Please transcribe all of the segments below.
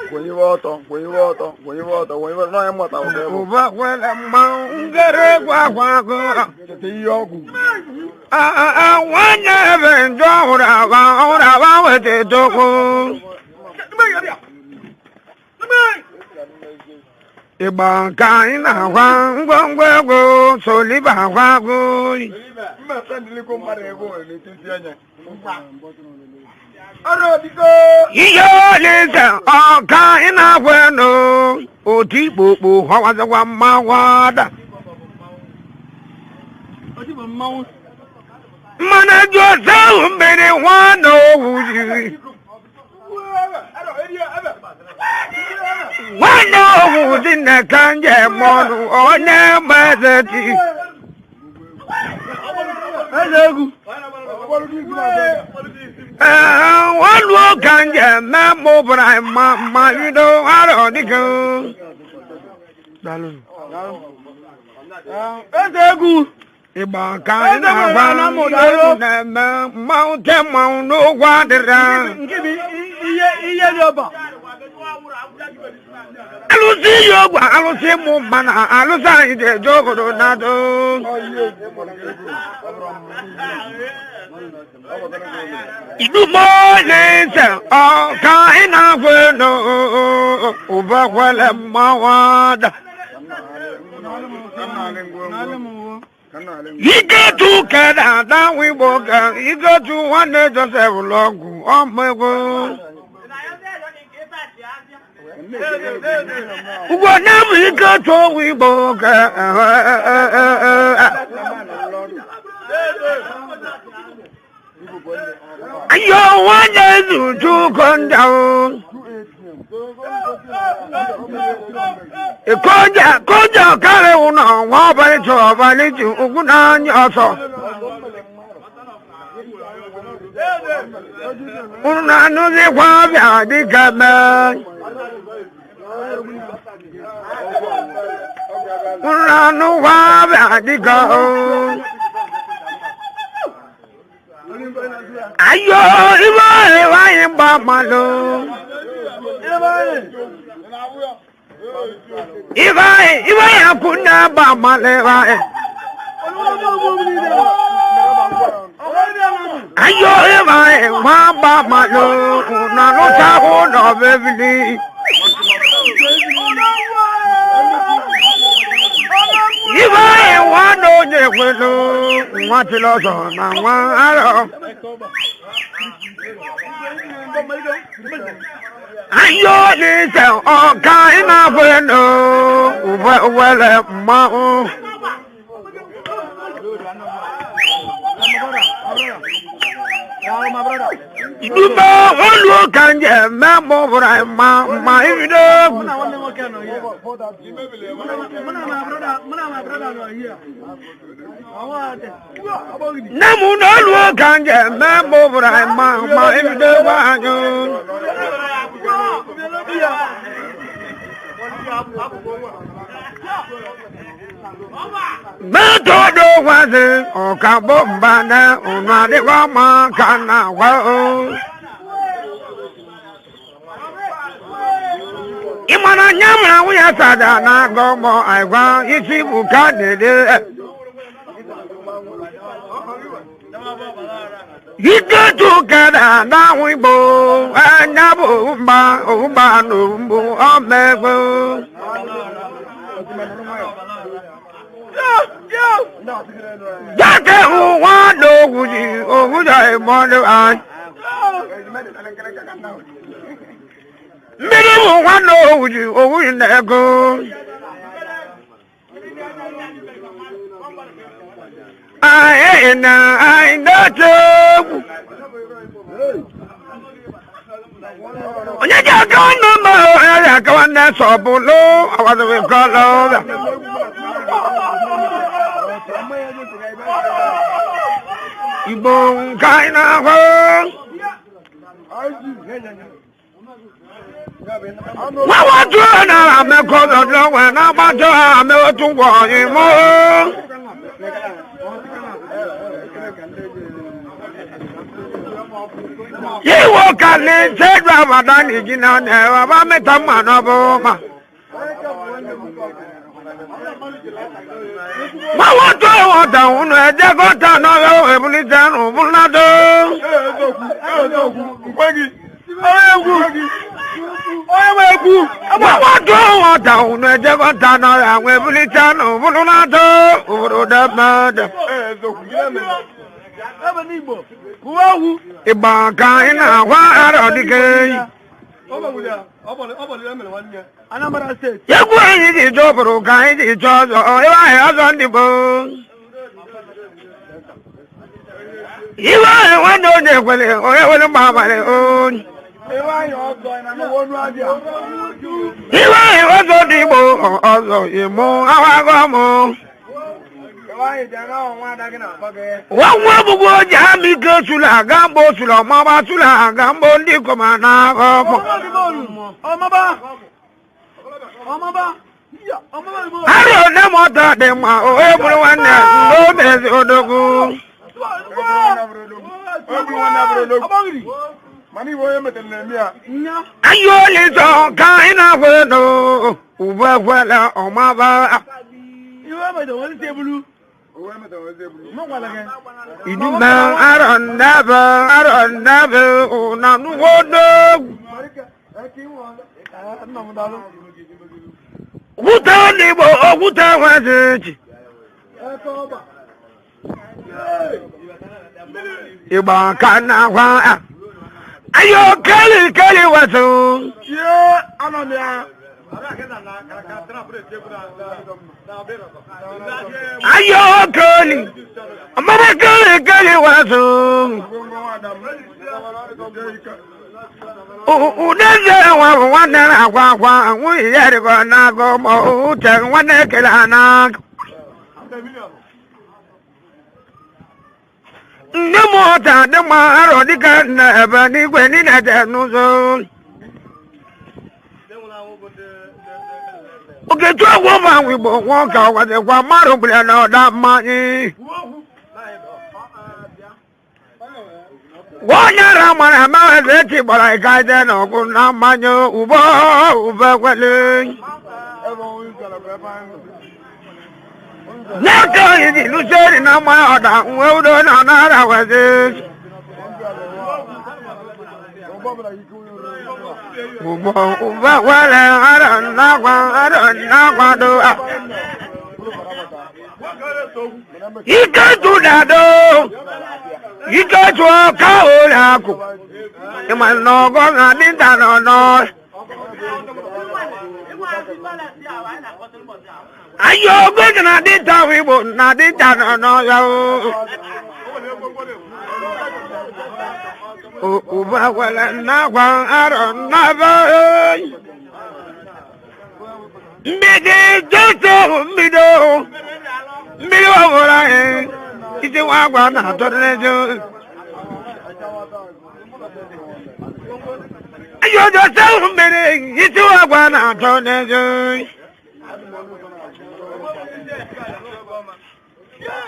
When you water, no, I'm not out there. Well, among the one never enjoyed our Iba kaina ngwongwo so liba ngwangwo iyo lisa kaina kweno otipopo hawaza kwa mawada mana josa umbere wano uji wano uji na kanje monu one mazati Egwu one look and get memo, but I'm my, you know, I don't think. Egwu Iba kaina mountain mount no water. Alusi yoga, alusi mumana, alusa ide jogo do nado. Idu molese, kaina kweno, uba kwele mawada. You go to Canada, we walk, you go to one day just have a long, oh my God. Whatever you go to, we walk. You want to come down. Koja kare una wabali to bali to uguna nyoso. Una nuzi wabia di kame. Una nu wabia di kame. Ayo iba imba malo. Iba yakuna ba maleva. Ayo iba ba malo na no taho no bebili. Iba wano nyekwelo watilo so na waro. Ayo ni se o kaina bueno wele mao Duba olu kanje memo bra ma ido Namu olu kanje memo bra ma ido wanyo Metodo wazi okabombana unade wa makana wao Imana nyamra uya sada na gomo aiwa isi bukadede Ike tukada na wibo anyabo umba numbu omego Jake uwa doguji oguja imondo an Miri uwa doguji oguji nego I know Onye jaka number ya ka wana sobolo awazo we call Igbo kai na ho wa wa tu na me ko do wa na ba jo me o tu wo yin mo ye wo ka le se dra ba da ni ji na ne wa ba me ta ma no bo ma ma wo to wo da unu e je ko ta no e bu ni ta no bu na do Egwu ma do wo da unu e je ko ta no e bu ni ta no bu na do o da ma da Igba ka ị na-agwa arọ dike egwu anyị ji chọpụrụ ka anyị ji chọọ ọzọ ebe ahụ ọzọ ndị bụ iwe ahụ nwanne onye kwere onye were mgba abalị onye iwe ahụ ọzọ dị Igbo ọzọ Igbo awago mụ nwa bụgo ji ama ike sula aga mgbe o sula ọmaba sula aga mgbe ndị ikom na-agha ọkpọ arị one mọta dị mma onye bụrụ nwanne n'omezi odogwu anyị oli chọ ka anyị na-agwa ego ugbu ekwela ọmaba Iduma aron never na nuwodo Wuta libo wuta wazeji Iba kana wa ayo kali wazo ayo kali amara kali wazo udeze wa wana kwa nwu yeri ko na go mo ute wana kala na Nemo ta de ma aro dika na eba ni gwe ni na de nuzo Oke tu agwo ma wi bo won ka wa de kwa maro bule na da ma ni Wonya ra ma na ma ze ti bora ka de no ku na ma nyo ubo kwele Naka yi lu se na ma oda nwe udo na na ra wa ze Uba wale aron na kwa do Ike tu da do Ike tu ka o la ku Ima no go na din da no Ayo go na din ta wi bo na din da no yo Uba wale na kwa aron na ba Mbede joto mbido wala iti wa gwa na torne jo Ayo joto mbede iti wa gwa na torne jo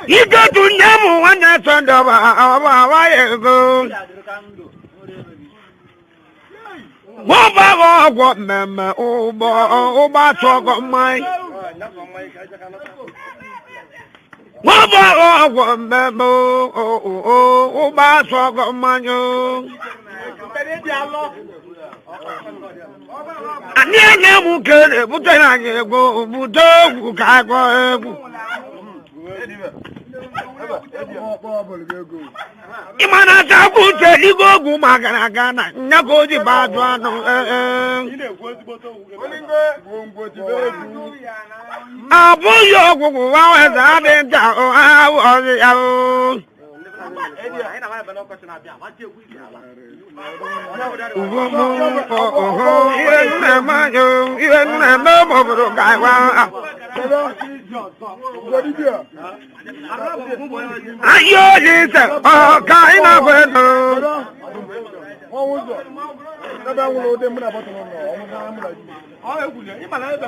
Iko tunyamu wana tondo wa yego Waba go meme uba togo mai Waba go meme uba togo manyo Ani anya mu kere buto na yego buto ku ka go egwu Imana ta ku te ligogu magana gana nyako ji badu anu Abu yo gugu wa za de ta o a o ya o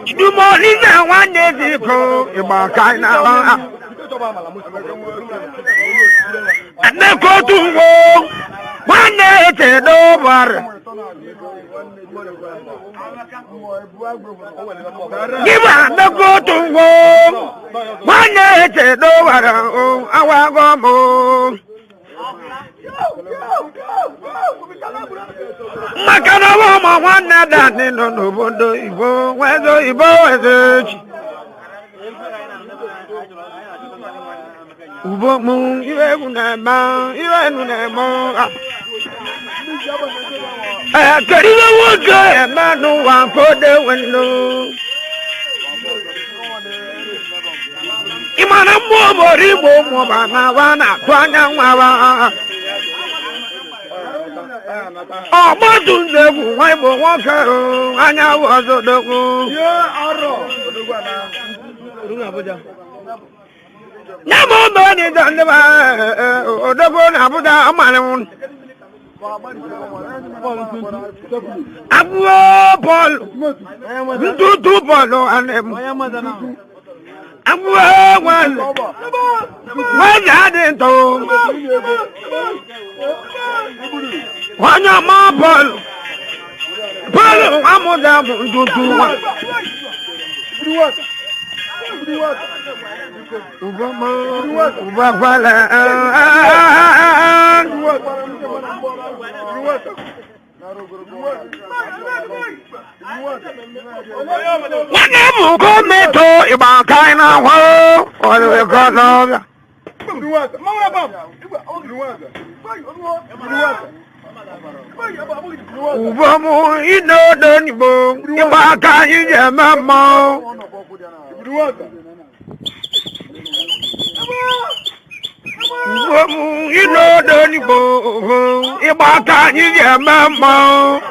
You more than one day, and then go to war. One day, it's over. Give up the go to war. One day, it's over. I will go more. Makanawa one that in no bondo Ivo, whether Ivo is Ubo moon, you have never, you have never. I can't even walk and not no one for the window. Imana more, more, Havana, Twana. Oh, but do the wife will walk around. I was the no more money than the one about a man. Paul, two Polo and I'm one. When I didn't know. One of my Paul. Paul, I'm on down to you know, don't you go? If I can't, you get mamma.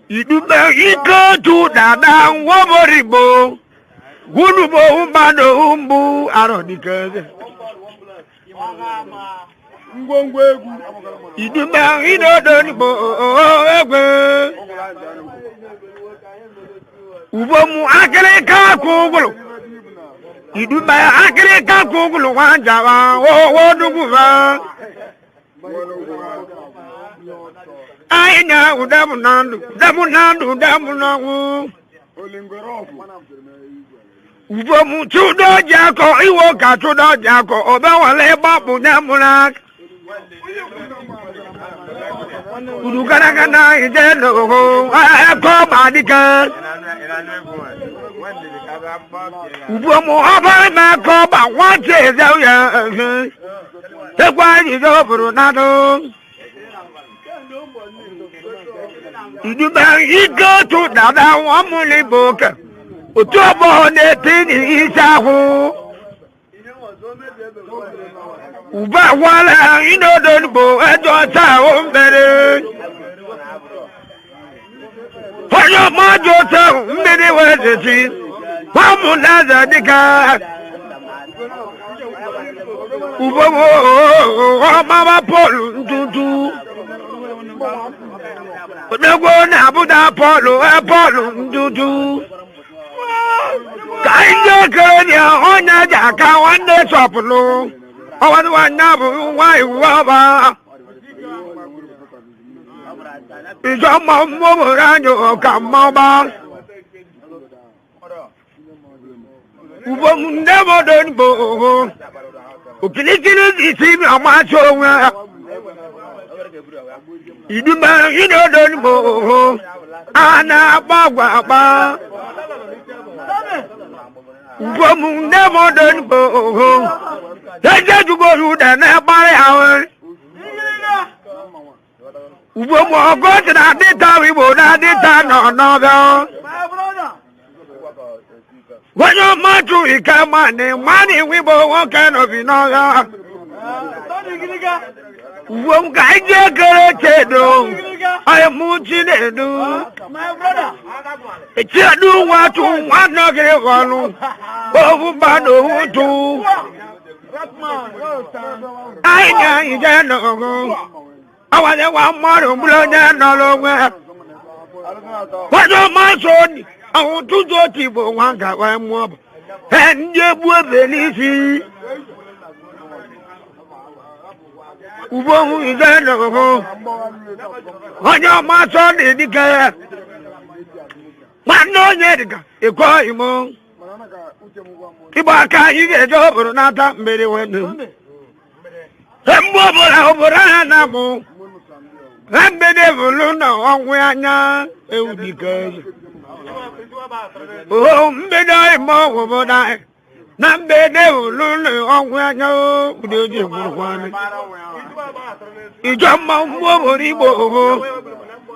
You do not go to that down, Woboribo. Gunubo, Bado, Umbu, Aronica. You do not, you know, don't you go? Ubomu, I can't call. You do my accurate Google one Java, oh, do I know, double none. Ubomu, two dog jacko, you walk out to dog jacko, or thou lay babu namunak. Udukaragana is dead, oh, I have come by the car. Ubomu abana ko ba wanje zawiya te kwani do brunado iduba igo to dada wa muli boka otobo ne tini isahu uba wala ino do bo ejo ta o mbere Oyo majo ta mbere wezeti Wamunaza dika Ubowo Mama Paul Ntutu Nego na Buda Paul Ntutu Kainja Kenya Onya Jaka Wande Sopulu Owan Wanabu Wai Waba Ijoma Momoranyo Kamaba Ubomu never done bo. Ukilitini isi amacho nga. Iduma ino done bo. Ana bagwa ba. Ubomu never done bo. Teja jugo ruda na bare hawe. Ubomu ogote na dita wibo na dita no. Wanya matu ikamane mani wibo wakano binoya. Wonga ije kere chedo. I muchine do. My brother. Chedu watu wana kere wanu. Ovu bado hutu. Anya ije no. Awale wa maru mbulonya nolongwe. Wanya masoni. Àwọn tó tó ti bò wọn kà wá mú ọ̀bọ̀ ẹ̀ ń jẹ́ bú ẹ̀bẹ̀ ní sí i. Ubohun ìjẹ́ lọ́wọ́ ọjọ́ máa sọ ní ìdíkẹ́ wọn náà yẹ ìdíkà ẹ̀kọ́ ìmọ̀ ìbá ká yíyẹ ẹjọ́ òbòrò náà tá mbèrè wọn nù. ẹ̀ ń bú òbòrò ẹ̀ náà mú ẹ̀ ń gbẹ́dẹ̀ fòlù náà ọ̀hún anya ewu dìkẹ́ yìí. Oh, mbeda mo boda na mbede ululu onwa nyo udeje kurwane ijo mo mo boribo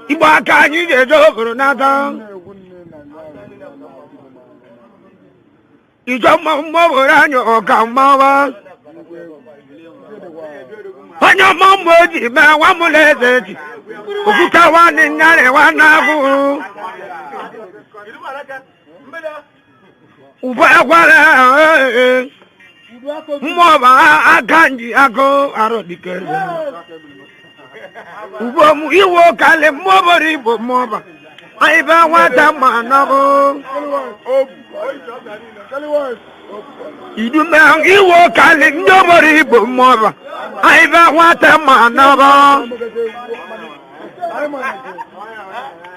ibo aka nyi je jo buru nata ijo mo mo boranyo ka mawa onyo mo mo ji ma wa muleze ti okuta wa ni nyare wa na bu Ubakwala Mwa akanji ako arodike Ubomu iwo kale mwabari bo mwaba Aiba wata manabo Idume iwo kale mwabari bo mwaba Aiba wata manabo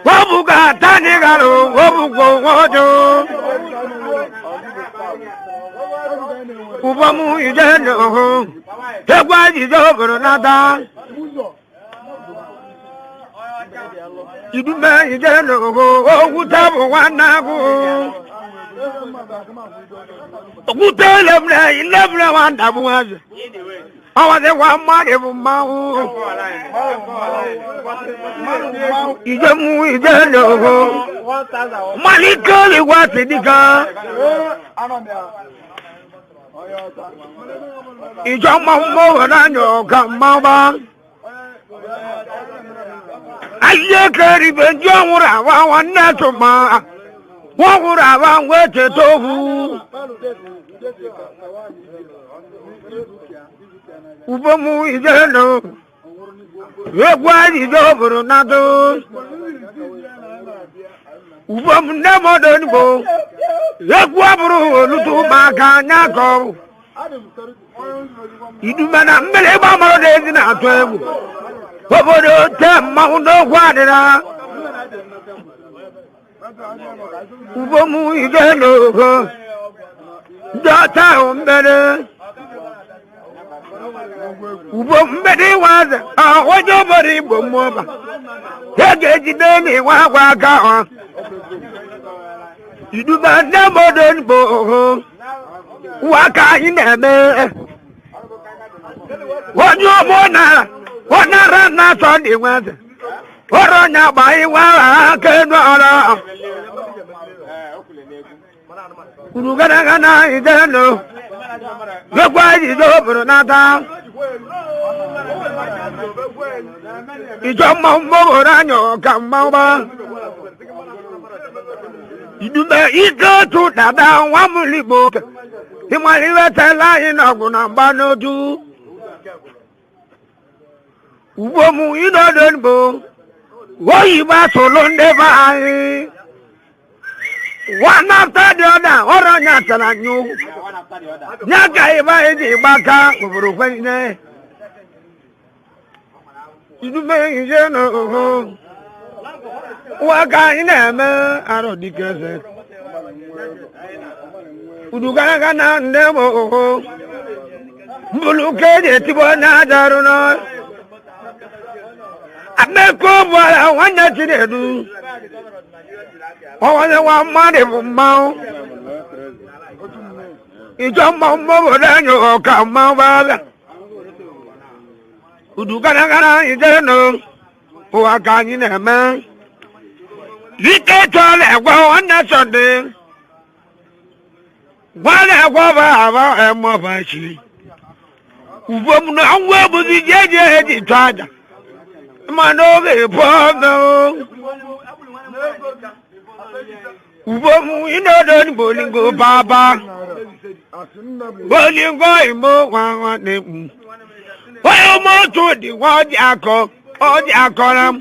Wabuga tanigaro wabugo wojo Ubamu ijeno Tegwa jizobro nada Idume ijeno Ogutabu wanagu Ogutelemne ilemne wandabu waze Awaze wa marebu mau Ijemu ijeno Malikali watidika Ijoma mmoga nanyo kamaba Aye keri benjo murawa wanetuma Wangurawa wete tohu Ubomu ijeno Egwu ijoburu nato Ubomu nemodo nibo Egwu aburu olutu maka nyako Idumana mbele ba maro de na to egwu Obodo temma undo kwadira Ubomu ijeno Dota umbere Ubo mbede waza wajo bari bo moba Tege jideni wa ka Iduba na modon bo Waka ineme Wajo bona wana rana so ni waza Oronya bai wa keno ara Urugana gana ideno Gwa jidobro nata Ijoma mmogo ranyo kamaba Idume iko tu dada wamulibo Imaliwe tela inaguna banodu Ubomu idodonbo Woyiba solonde bae One after the other, oro nyatala nyu Nyaka iba iji baka Uburu kwenye Idume ijeno Waka ineme aro dikeze Udugana kana ndemo Mbulukeje tibo na daruno Ameko bwala wanya chinedu Wawane wa made bumau Ijoma mbobo danyo kama bala Udugana kana ijeno Waka ineme Ike tole kwa wana sonde Wala gwaba aba emo bashi. Ubom no anwe buzi jeje di twada. Manoge podo. Ubom ino don bolingo baba. Bolingo imo wa ne. Wa mo to di wa di akọ, o di akoram.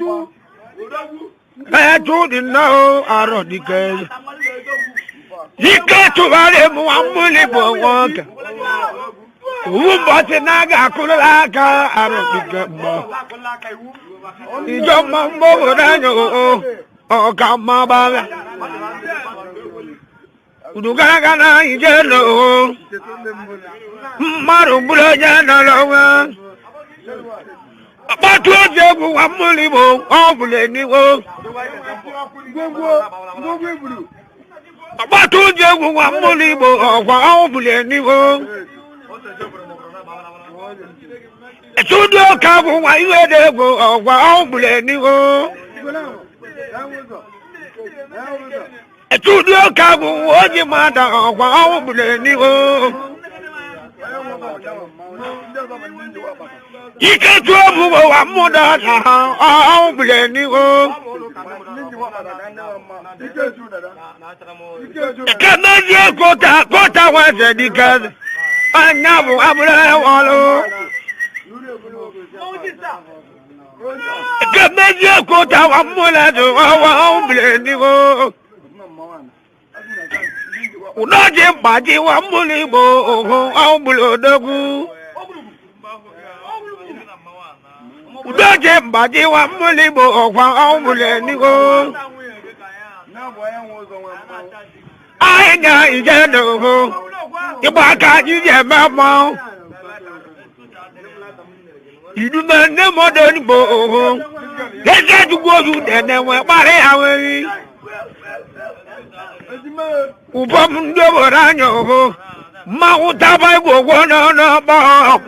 To di no aro di ke. Ike tubare mu amuli bo woka. Umbote naga kulaka arobika mo. Ijo mambo ranyo o kama baga. Udugana kana ijelo. Maru buloja na lawa. Batu jebu amuli bo obule ni wo. Batu jebu amuli bo obule ni wo. Studio kabu wa iwede go ogwa obule ni wo. Studio kabu oji mada ogwa obule ni wo. Ike tuobu wa muda na obule ni wo. Kamaje kota wa zedika. Anyabu abule walo. Kamaje kota wa mula do wa obule ni wo. Unaje baji wa muli bo obule dogu. Unaje baji wa muli bo obule ni wo. Anya ijeno. Ibaka ije mama. Iduma ne modern bo. Let's go you then we pare awe. Ubom ndo boranyo. Ma utaba go no ba.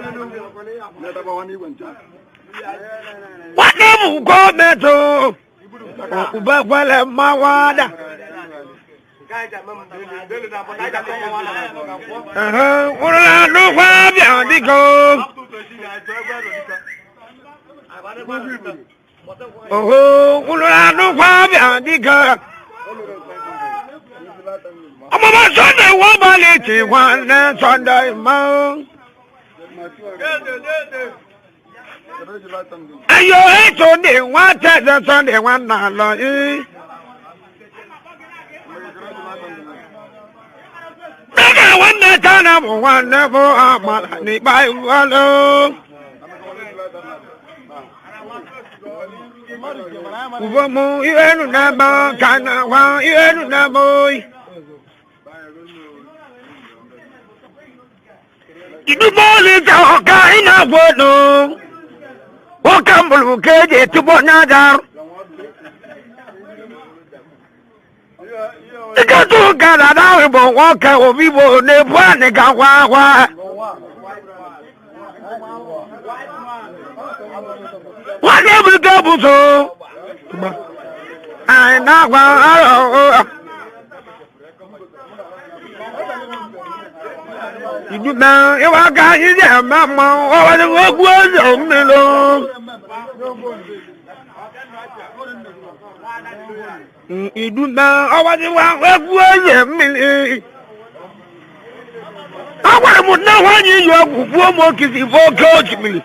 Wane mu go meto. Uba kwale mawada. Ura no kwa bia diko. Ura no kwa bia diko. Amama Sunday wa baleti wa Sunday ma. Ayo eto ni wa te Sunday wa na lo yi. Nega wanda tana mo wanda bo amala ni bai walo. Ubomu ienu na ba kana wa ienu na boy. Idubole ta oka ina bodo. Oka mbulu keje tubo nadar. Ikatu kana dawe bo woka obibo ne bwane gawa. Wale buga buzo. Ai na wa. Iduma ewa ga ije mama o wa ni Egwu ozo melo. Iduma o wa ni Egwu ozo melo. Awara mu na wa ni yo gugu mo kisi fo coach melo.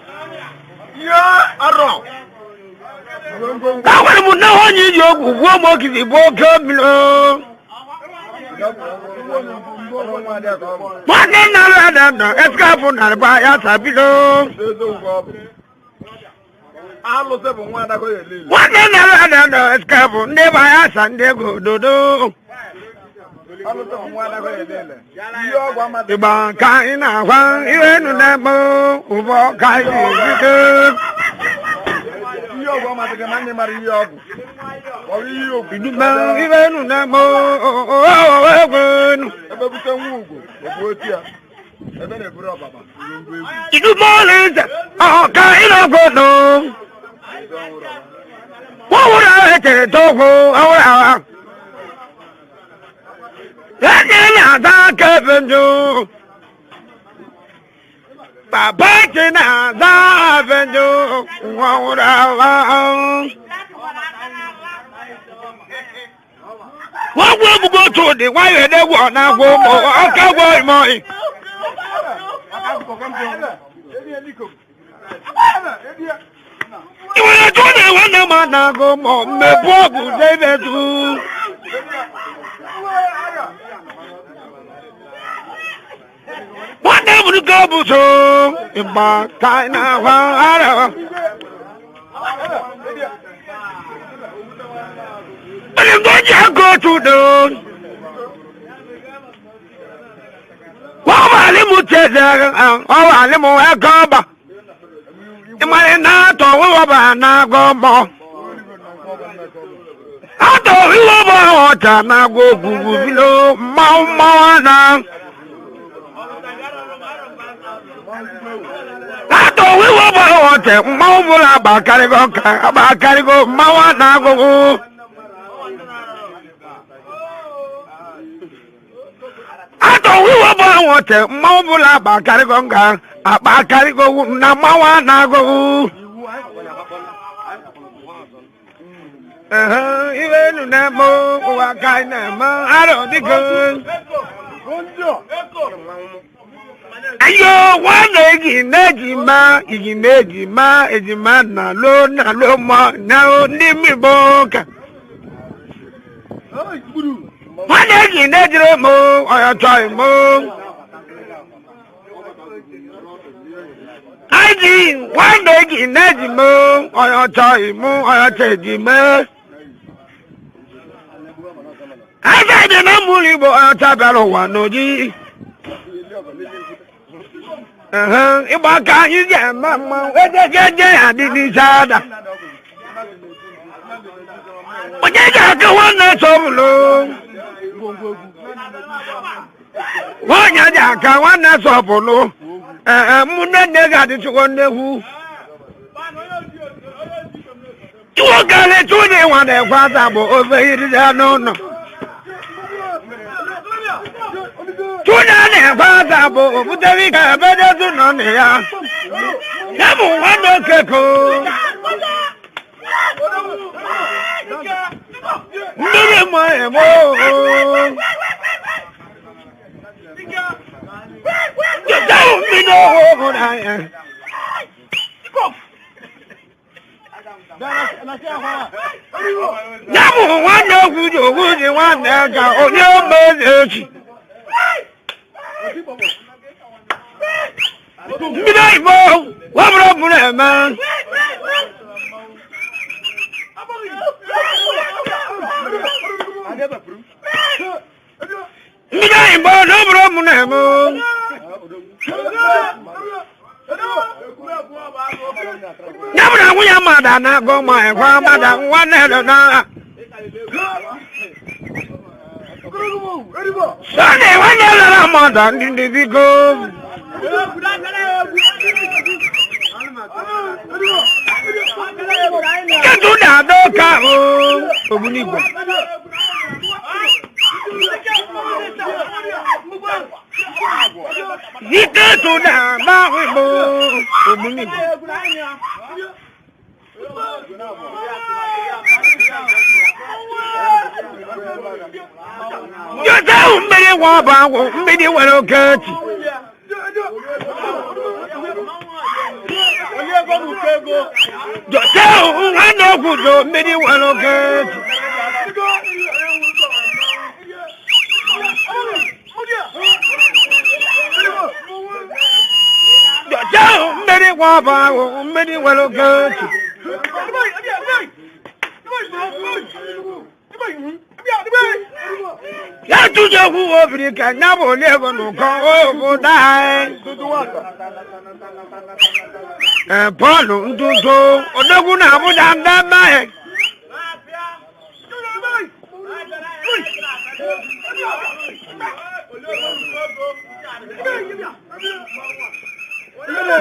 Ya aro. Awara mu na wa ni yo gugu mo kisi fo coach melo. Wane nalo na eskafu na ba ya sabilo. Wane nalo na eskafu ne ba ya sande go dodo. Iba ka ina wa iwenu na mo ubo ka idu. Iduma iwenu na mo Iduma leza ka ina go no. What would I take to go? Yana da kebenjo. Papa tina da benjo. Wawura. What will we go to the why they want now go more? Okay, boy, boy. You want to do the one man now go more? Me poor David too. What never to go to? In my kind of but I'm going to go to the I live more at Gaba. In my not over now go more. I thought we were water now go below Mount Moana. I thought we were water Mount about Carigo, Moana go. I thought we were born water, Mobula, Bacarigonga, a Bacarigo, Namawa, Nago. Even Namo, Wakainama, I don't think. And you one egg in Nejima, Ejima, no more, now, Nimiboka. One egg in Nedromo, or a toy mo. I did one egg in Nedimo, or a toy mo, or a teddy mo. I got an unbelievable tabaro one, no G. If I can't use your mamma, where they get there, I didn't say. But they got the one that's so low. One yaka, one that's so low. Muna got to one who. You are going to do one that was over here. No. Tunane fatabo butavika bada tunone ya Yamu wando keko Ndire moe mo Yatawu mino ho na ya Yamu wando kujo wanda ka onyo mezechi Midnight mo, what up, man? Midnight mo, no problem, mo. Never we are mad and go my grandmother one head. Sunday, one other mother in the go. Get to that dog, Obunigo. Get to that dog, Obunigo. You don't many wabba, many well cut. Just tell I know good, many well cut. Just tell many wabba, many well cut. Ya tu je hu Africa na bo le no ko o dai Paul ntuto odogu na bu dan dan mai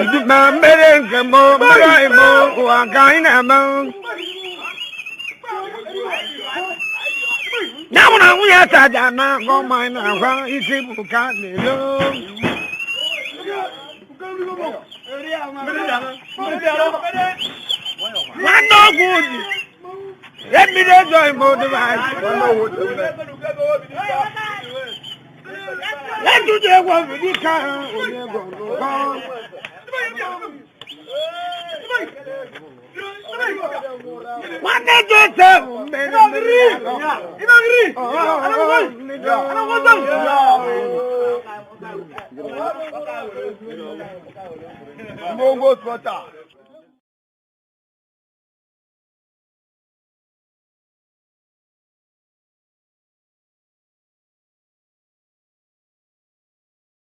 Idi ma mere nke mo mere mo wa kai na mo Now na nwunye taja na gọma na agwa isi buka n'elo. Nwanne ọgwụ ji. Emiri ezo imo dịba anyị. Ejude egwu ọbịdị ka onye gọrọ. Nwanne Joseph mmeri. ngwongwo spọta